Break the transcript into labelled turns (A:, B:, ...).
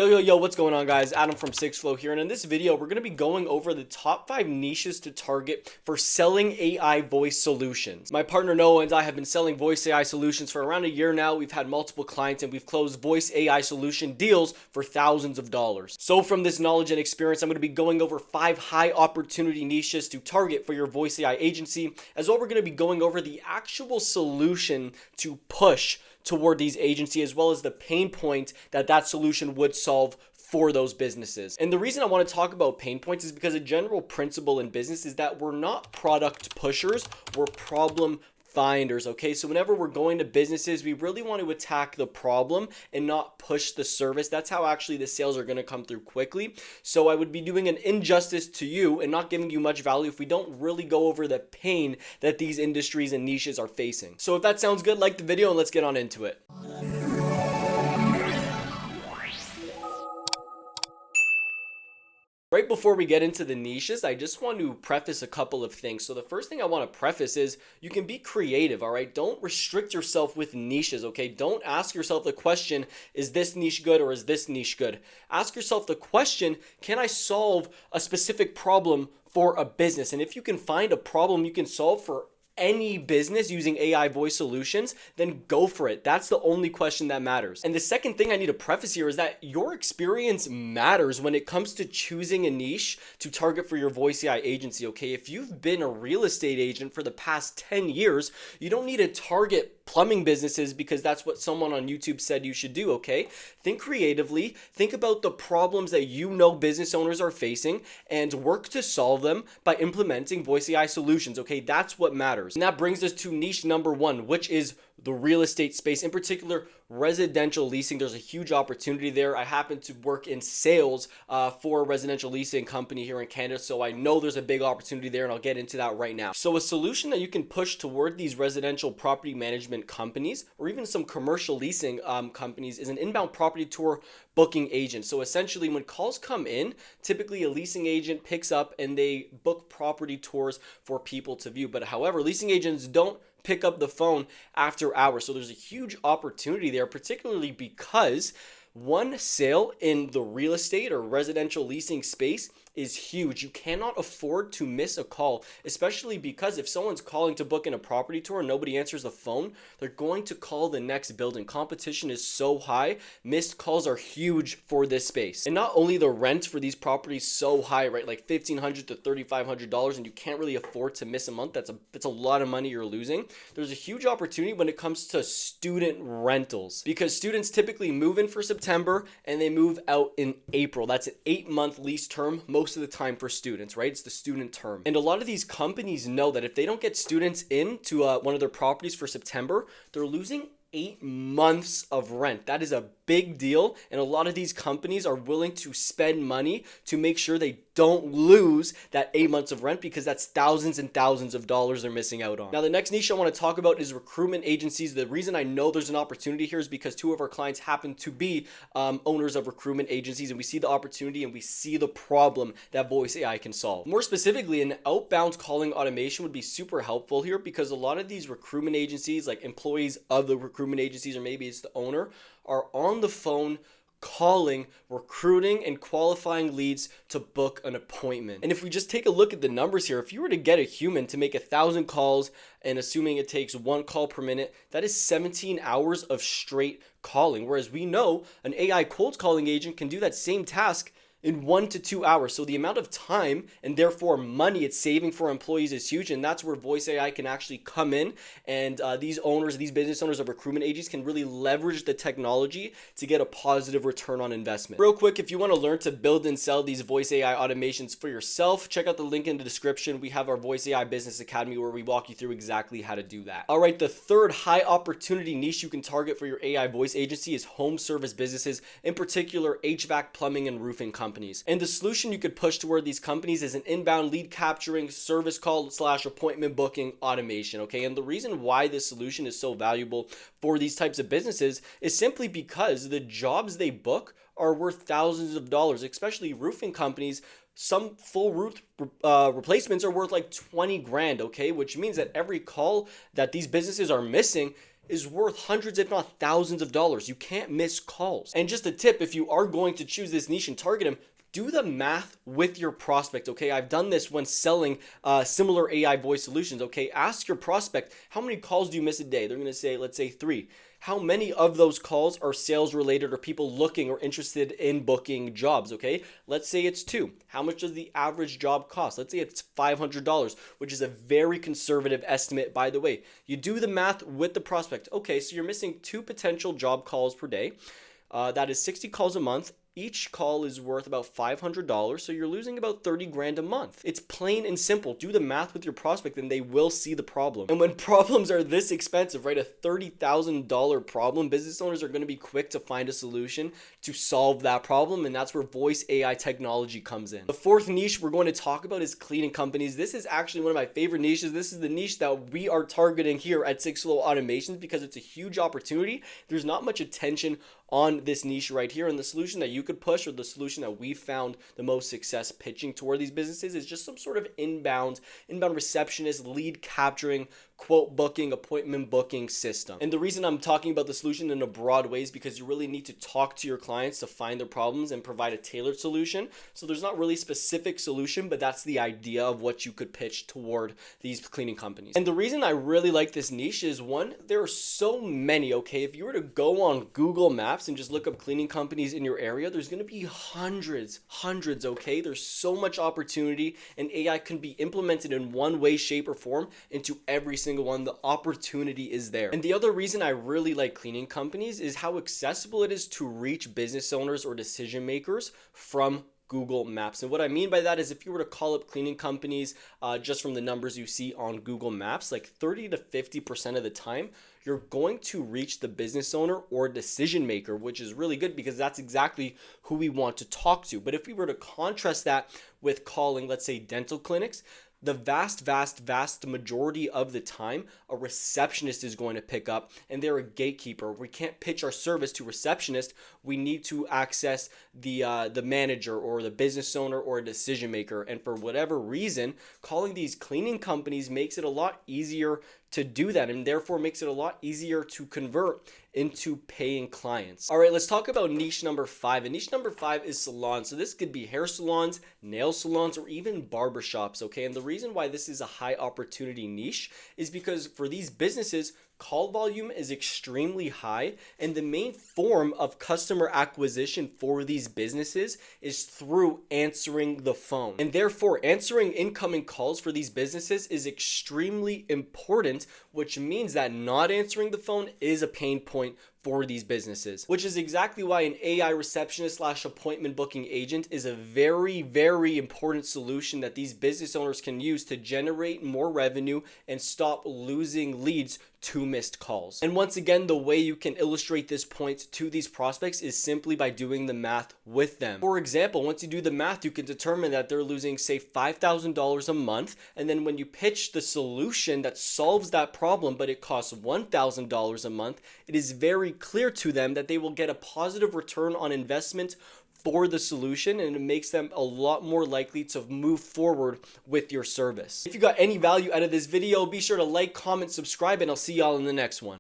A: Yo, what's going on, guys? Adam from SixFlow here, and in this video, we're going to be going over the top 5 niches to target for selling AI voice solutions. My partner Noah and I have been selling voice AI solutions for around a year now. We've had multiple clients, and we've closed voice AI solution deals for thousands of dollars. So from this knowledge and experience, I'm going to be going over 5 high opportunity niches to target for your voice AI agency. As well, we're going to be going over the actual solution to push toward these agencies, as well as the pain point that solution would solve for those businesses. And the reason I want to talk about pain points is because a general principle in business is that we're not product pushers, we're problem finders. Okay, so whenever we're going to businesses, we really want to attack the problem and not push the service. That's how actually the sales are going to come through quickly. So I would be doing an injustice to you and not giving you much value if we don't really go over the pain that these industries and niches are facing. So if that sounds good, like the video and let's get on into it. Right before we get into the niches, I just want to preface a couple of things. So the first thing I want to preface is you can be creative, all right? Don't restrict yourself with niches, okay? Don't ask yourself the question, is this niche good or is this niche good? Ask yourself the question, can I solve a specific problem for a business? And if you can find a problem you can solve for any business using AI voice solutions, then go for it. That's the only question that matters. And the second thing I need to preface here is that your experience matters when it comes to choosing a niche to target for your voice AI agency, okay? If you've been a real estate agent for the past 10 years, you don't need to target plumbing businesses because that's what someone on YouTube said you should do, okay? Think creatively, think about the problems that you know business owners are facing and work to solve them by implementing voice AI solutions, okay? That's what matters. And that brings us to niche number 1, which is the real estate space, in particular residential leasing. There's a huge opportunity there. I happen to work in sales for a residential leasing company here in Canada, so I know there's a big opportunity there, and I'll get into that right now. So a solution that you can push toward these residential property management companies or even some commercial leasing companies is an inbound property tour booking agent. So essentially when calls come in, typically a leasing agent picks up and they book property tours for people to view. But however, leasing agents don't pick up the phone after hours. So there's a huge opportunity there, particularly because one sale in the real estate or residential leasing space is huge. You cannot afford to miss a call, especially because if someone's calling to book in a property tour and nobody answers the phone, they're going to call the next building. Competition is so high, missed calls are huge for this space. And not only the rent for these properties so high, right? Like $1,500 to $3,500, and you can't really afford to miss a month. That's a lot of money you're losing. There's a huge opportunity when it comes to student rentals because students typically move in for September and they move out in April. That's an 8-month lease term most of the time for students, right? It's the student term. And a lot of these companies know that if they don't get students into one of their properties for September, they're losing 8 months of rent. That is a big deal, and a lot of these companies are willing to spend money to make sure they don't lose that 8 months of rent because that's thousands and thousands of dollars they're missing out on. Now, the next niche I want to talk about is recruitment agencies. The reason I know there's an opportunity here is because 2 of our clients happen to be owners of recruitment agencies, and we see the opportunity and we see the problem that voice AI can solve. More specifically, an outbound calling automation would be super helpful here because a lot of these recruitment agencies, like employees of the recruitment agencies, or maybe it's the owner, are on the phone calling, recruiting, and qualifying leads to book an appointment. And if we just take a look at the numbers here, if you were to get a human to make 1,000 calls, and assuming it takes 1 call per minute, that is 17 hours of straight calling. Whereas we know an AI cold calling agent can do that same task in 1 to 2 hours. So the amount of time and therefore money it's saving for employees is huge. And that's where voice AI can actually come in. And these business owners of recruitment agencies can really leverage the technology to get a positive return on investment. Real quick, if you want to learn to build and sell these voice AI automations for yourself, check out the link in the description. We have our Voice AI Business Academy where we walk you through exactly how to do that. All right, the third high opportunity niche you can target for your AI voice agency is home service businesses, in particular HVAC, plumbing, and roofing companies. And the solution you could push toward these companies is an inbound lead capturing service call / appointment booking automation, okay? And the reason why this solution is so valuable for these types of businesses is simply because the jobs they book are worth thousands of dollars, especially roofing companies. Some full roof replacements are worth like 20 grand, okay? Which means that every call that these businesses are missing is worth hundreds, if not thousands of dollars. You can't miss calls. And just a tip, if you are going to choose this niche and target them, do the math with your prospect, okay? I've done this when selling similar AI voice solutions, okay? Ask your prospect, how many calls do you miss a day? They're gonna say, let's say 3. How many of those calls are sales related or people looking or interested in booking jobs, okay? Let's say it's 2. How much does the average job cost? Let's say it's $500, which is a very conservative estimate, by the way. You do the math with the prospect. Okay, so you're missing 2 potential job calls per day. That is 60 calls a month. Each call is worth about $500, so you're losing about 30 grand a month. It's plain and simple. Do the math with your prospect and they will see the problem. And when problems are this expensive, right, a $30,000 problem, business owners are going to be quick to find a solution to solve that problem, and that's where voice AI technology comes in. The fourth niche we're going to talk about is cleaning companies. This is actually one of my favorite niches. This is the niche that we are targeting here at 6 Flow Automations because it's a huge opportunity. There's not much attention on this niche right here, and the solution that you could push, or the solution that we found the most success pitching toward these businesses, is just some sort of inbound receptionist, lead capturing, quote booking, appointment booking system. And the reason I'm talking about the solution in a broad way is because you really need to talk to your clients to find their problems and provide a tailored solution. So there's not really a specific solution, but that's the idea of what you could pitch toward these cleaning companies. And the reason I really like this niche is, one, there are so many, okay? If you were to go on Google Maps and just look up cleaning companies in your area, there's going to be hundreds, okay? There's so much opportunity, and AI can be implemented in one way, shape, or form into every single one. The opportunity is there. And the other reason I really like cleaning companies is how accessible it is to reach business owners or decision makers from Google Maps. And what I mean by that is, if you were to call up cleaning companies, just from the numbers you see on Google Maps, like 30 to 50% of the time, you're going to reach the business owner or decision maker, which is really good because that's exactly who we want to talk to. But if we were to contrast that with calling, let's say, dental clinics, the vast majority of the time, a receptionist is going to pick up, and they're a gatekeeper. We can't pitch our service to receptionist. We need to access the manager or the business owner or a decision maker. And for whatever reason, calling these cleaning companies makes it a lot easier to do that, and therefore makes it a lot easier to convert into paying clients. All right, let's talk about niche number 5. And niche number 5 is salons. So this could be hair salons, nail salons, or even barbershops, okay? And the reason why this is a high opportunity niche is because for these businesses, call volume is extremely high, and the main form of customer acquisition for these businesses is through answering the phone. And therefore, answering incoming calls for these businesses is extremely important, which means that not answering the phone is a pain point for these businesses, which is exactly why an AI receptionist / appointment booking agent is a very important solution that these business owners can use to generate more revenue and stop losing leads to missed calls. And once again, the way you can illustrate this point to these prospects is simply by doing the math with them. For example, once you do the math, you can determine that they're losing, say, $5,000 a month, and then when you pitch the solution that solves that problem, but it costs $1,000 a month, it is very clear to them that they will get a positive return on investment for the solution, and it makes them a lot more likely to move forward with your service. If you got any value out of this video, be sure to like, comment, subscribe, and I'll see y'all in the next one.